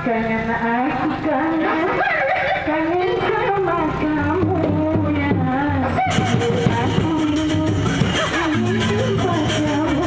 Kangen aku kangen sama kamu ya. Aku ingin jumpa kamu.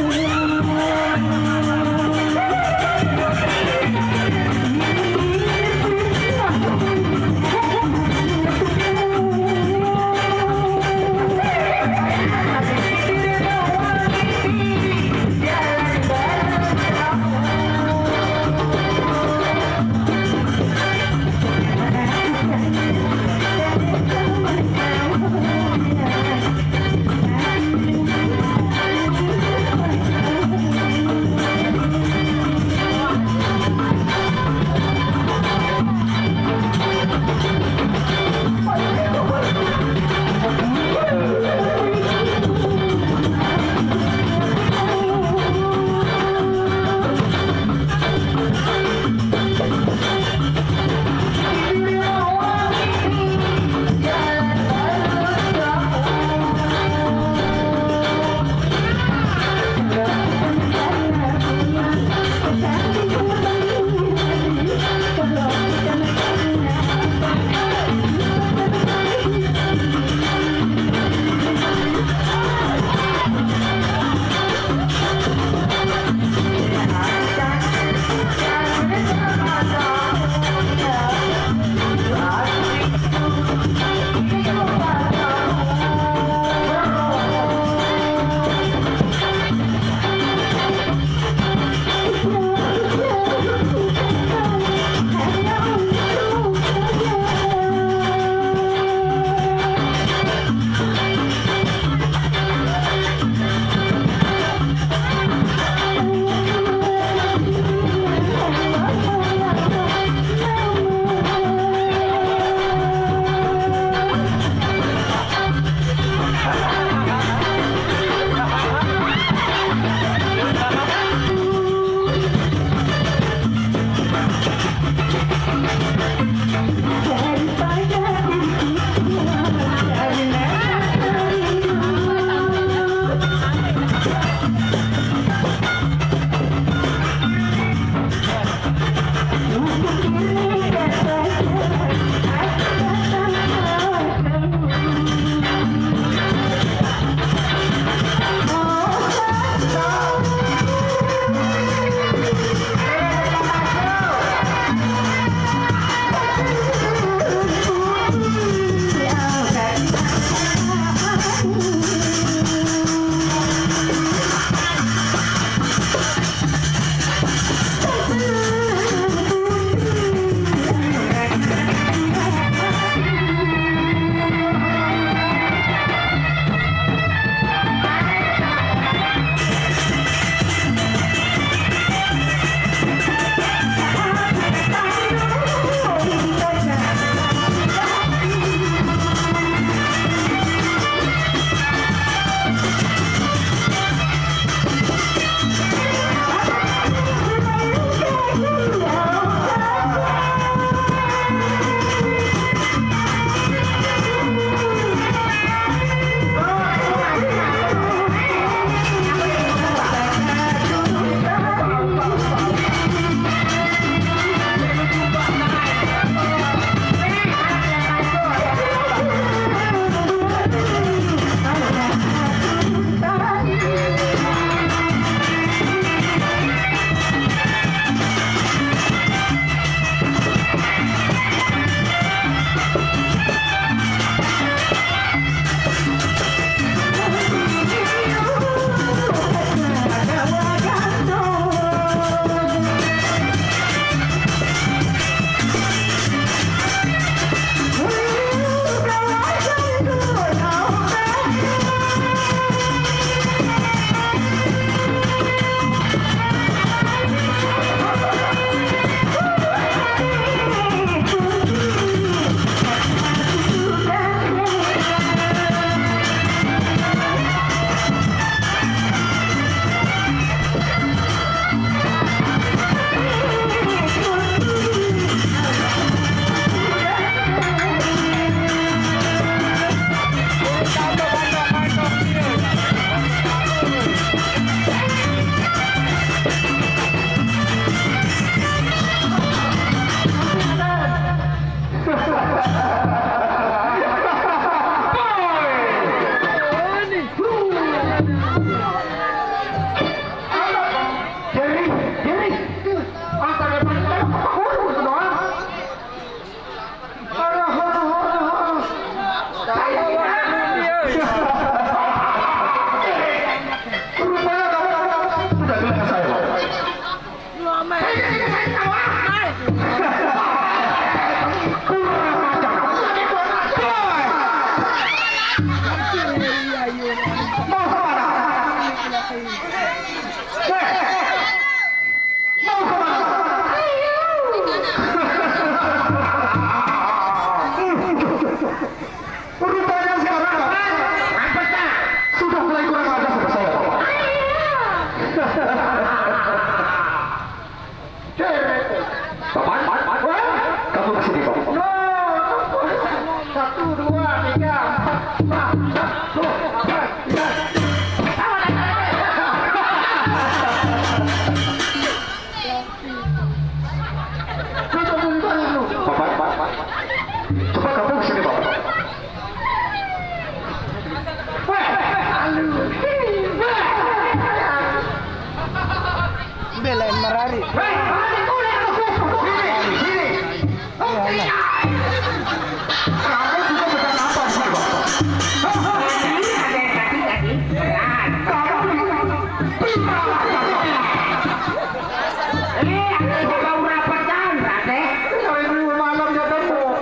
Malam ya temu.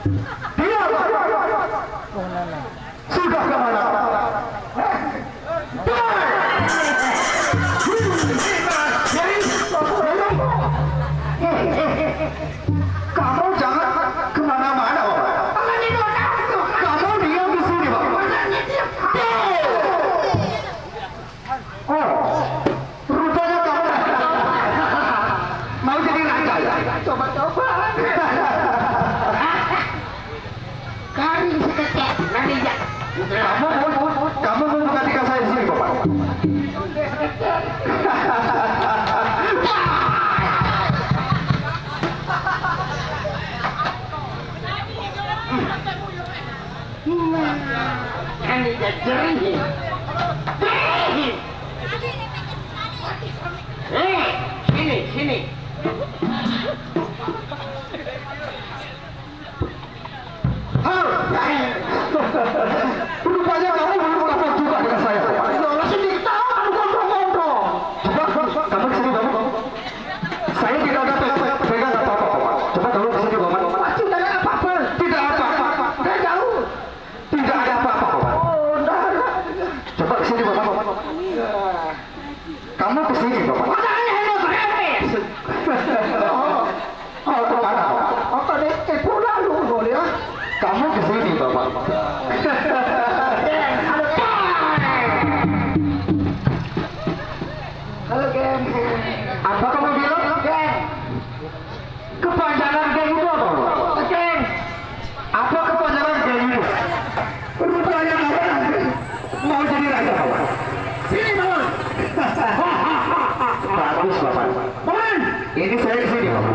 Dia sudah kemana? Kamu jangan kemana-mana, Bapak. Kamu diam di sini, Bapak. Oh, rupanya kamu mau jadi raja ya? Coba-coba. Kali seketek, nanti ya. Kamu mau menggantikan saya di sini, Bapak? Nanti ya jerih. Sini. Rupanya kamu belum lapor juga dengan saya, Bapak. Sini tahu kamu gondrong-gondrong. Coba kamu kesini, Bapak. Saya tidak ada pegang apa-apa, Bapak. Coba kamu kesini, Bapak. Tidak ada apa-apa. Tidak apa-apa. Tidak jauh. Tidak ada apa-apa, Bapak. Oh, enggak ada. Coba kesini, Bapak. Kamu kesini, Bapak. Makanya ini berepes. Oh, kemana, Bapak? Apa deh? Pulang dulu boleh ya? Kamu kesini, Bapak. Halo, Gem. Apa kamu bilang? Gem. Kepanjangan geng itu apa, Bapak? Gem. Apa kepanjangan geng itu? Rupanya kamu mau jadi raja, Bapak. Sini, Bang. Bagus, Bapak. Bang. Ini saya kesini, Bapak.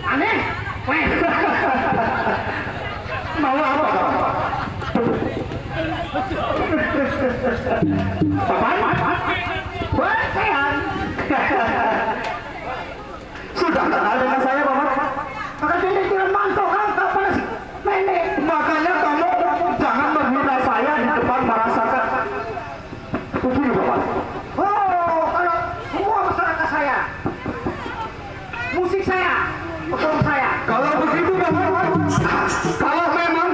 Aneh. Mau apa, Bapak? Bapak, sehat. Sudah kenal dengan saya, Bapak. Maka jadi jangan mantau kan kapan sih? Nenek. Makanya kamu jangan menghina saya di depan merasakan begini, Bapak. Oh, kalau semua masyarakat saya, musik saya, potong saya. Kalau begitu, Bapak, kalau memang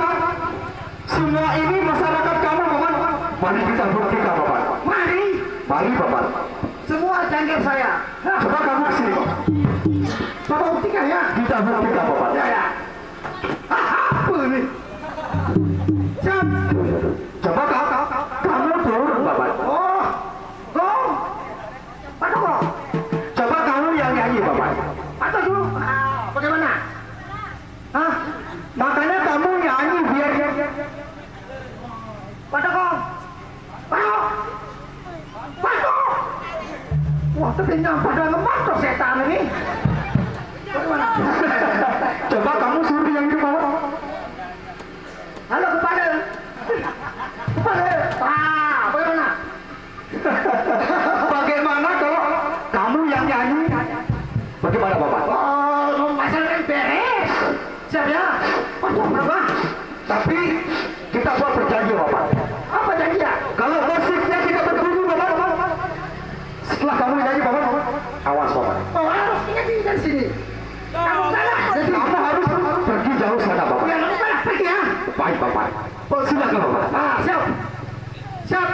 semua ini masyarakat kamu, Bapak, mari kita buktikan, Bapak. Mari, Bapak. Semua janggir saya. Nah, Coba kamu kesini, Bapak. Bapak buktikan ya. Kita buktikan, Bapak. Ya. Apa ini? Siap. Coba kamu turun, Bapak. Oh, Patok kok. Coba kamu yang nyanyi, Bapak. Patok dulu. Bagaimana? Hah? Makanya kamu nyanyi biar Patok kok. Patok. Wah, tertinggal pada ngepatok setan ini. Bagaimana? coba kamu suruh yang itu, Bapak. Halo kepada. Bagaimana? Bagaimana kalau kamu yang nyanyi? Bagaimana, Bapak? Oh, masalahnya beres. Siap ya? Patok berapa? Tapi kita buat perjanji, Bapak. Apa janji ya? Kalau musiknya kita berbunyi, Bapak. Setelah kamu nyanyi, Bapak, awas, Bapak. Oh, harus ingat dari sini. Kamu salah. Jadi kamu harus pergi jauh sana, Bapak. Ya, kamu salah. Pergi ya. Baik, Bapak. Silakan, Bapak. Siap. Siap.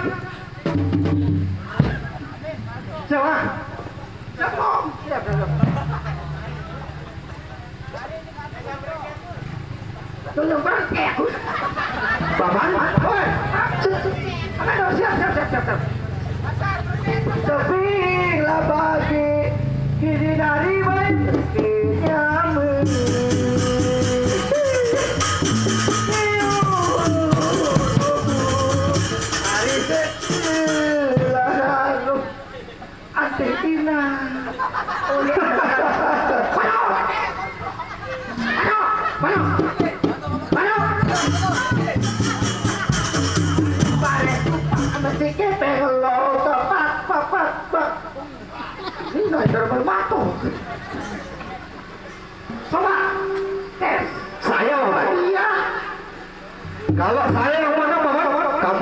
Siap, ah. Siap, Om. Siap. Tolong bangke aku. Bapak? Oi. Siap. Sepilah pagi, kini dari baiknya hari setelah lalu Antina oleh Mana? Mesti kepelo pak. Ini nggak terbang batu. Coba tes. Saya, Bapak. Iya. Kalau saya yang menang, Bapak, kamu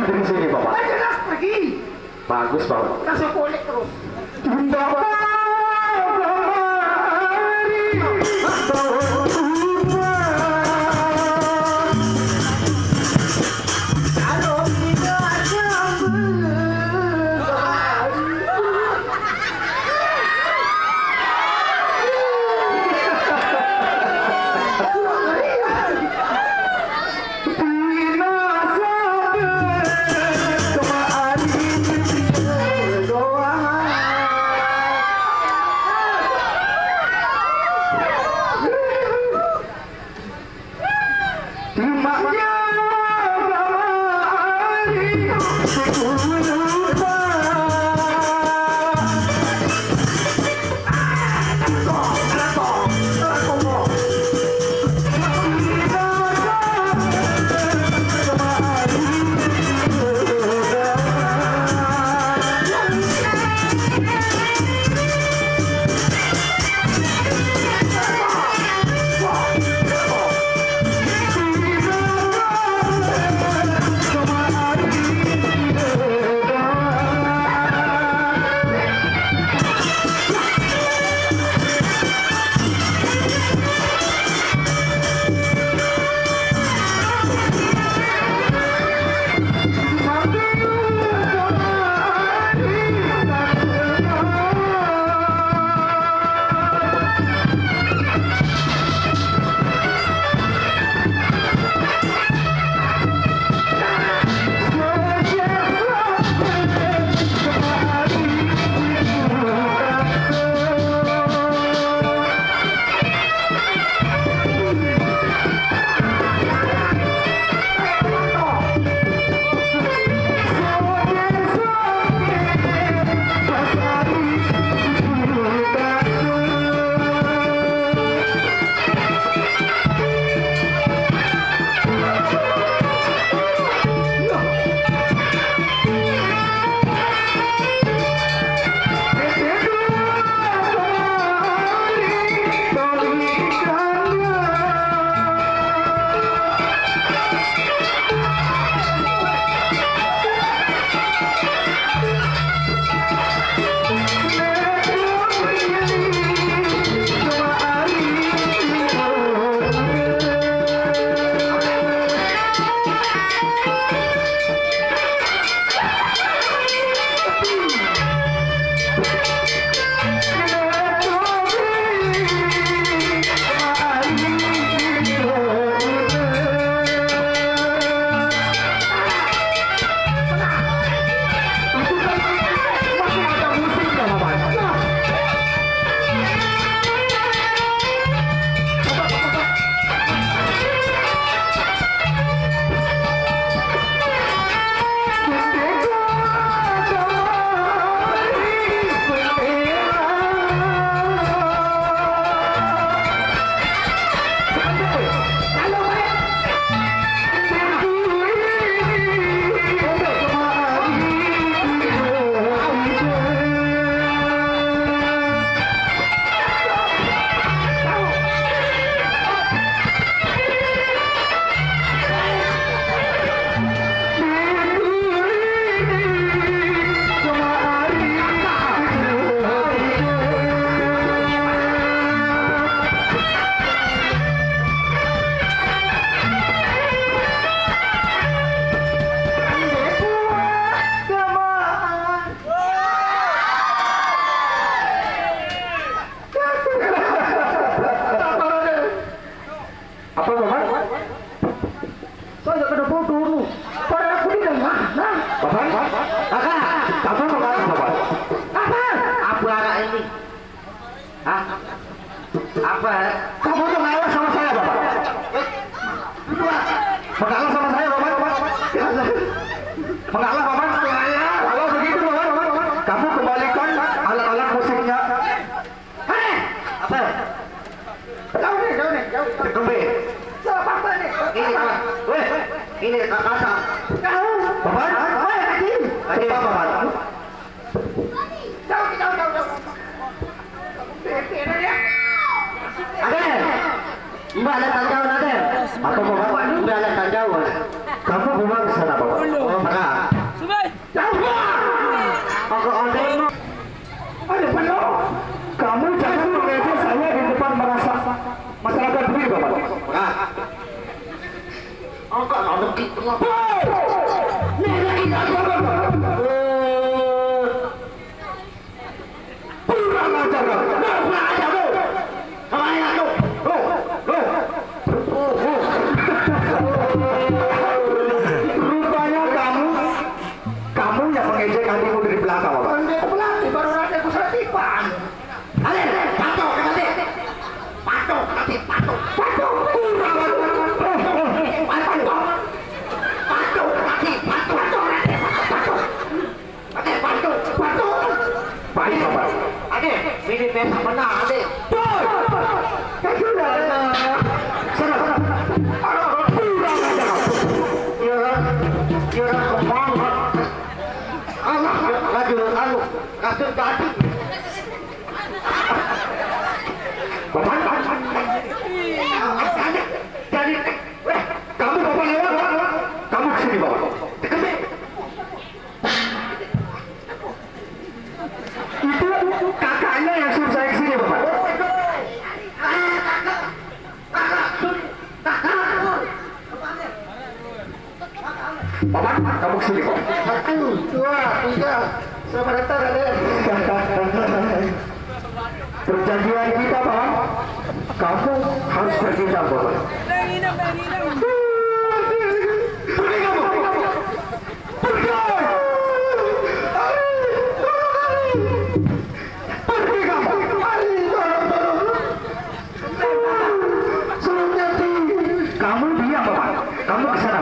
dari sini, Bapak. Jelas pergi. Bagus, Bapak. Kasih kulit terus. Bapak. Hah? Apa? Kamu tuh ngalah sama saya, Bapak. Mengalah sama saya, Bapak. Mengalah, Bapak. Kalau begitu, Bapak, kamu kembalikan alat-alat musiknya. Hei! Apa? Kau nih. Kembali. Apa nih? Ini, Pak. Weh, ini kakak. Kau. Bapak? Kacil. Kacil, Bapak. Jauh. Aden, Mbak ada tanggawan Aden. apa Bapak? Mbak ada tanggawan. Kamu memang sana, Bapak. Oh, enggak. banget gitu. Nenek ini apa? Kurang ajar kau. Kurang ajar kau. Kemana kau? Rupanya kamu yang mengejek adikmu dari belakang, Bapak. Pandai pelatih baru ada kusatipan. Ale, patok, nanti. Patok, nanti patok. Patok, kurang ajar. Patok. Patok, nanti patok. Patok, nanti patok. Nanti patok, patok. Baik, Bapak. Ade, ini besok menang, Ade. Sana. Kurang ajar kau. Kira kembang. Allah, laju, kasut tadi. Bapak, Jadi, kamu Bapak lewat. Kamu kesini, Bapak. Itu kakaknya yang suruh saya kesini, Bapak. Bapak, kamu kesini, Bapak. 1, 2, 3. Selamat datang, Ade. Perjanjian kita, Bapak. Kamu harus pergi jam, Bapak. Pergi kamu. Pergi. Pergi kamu. Kamu diam, Bapak. Kamu kesana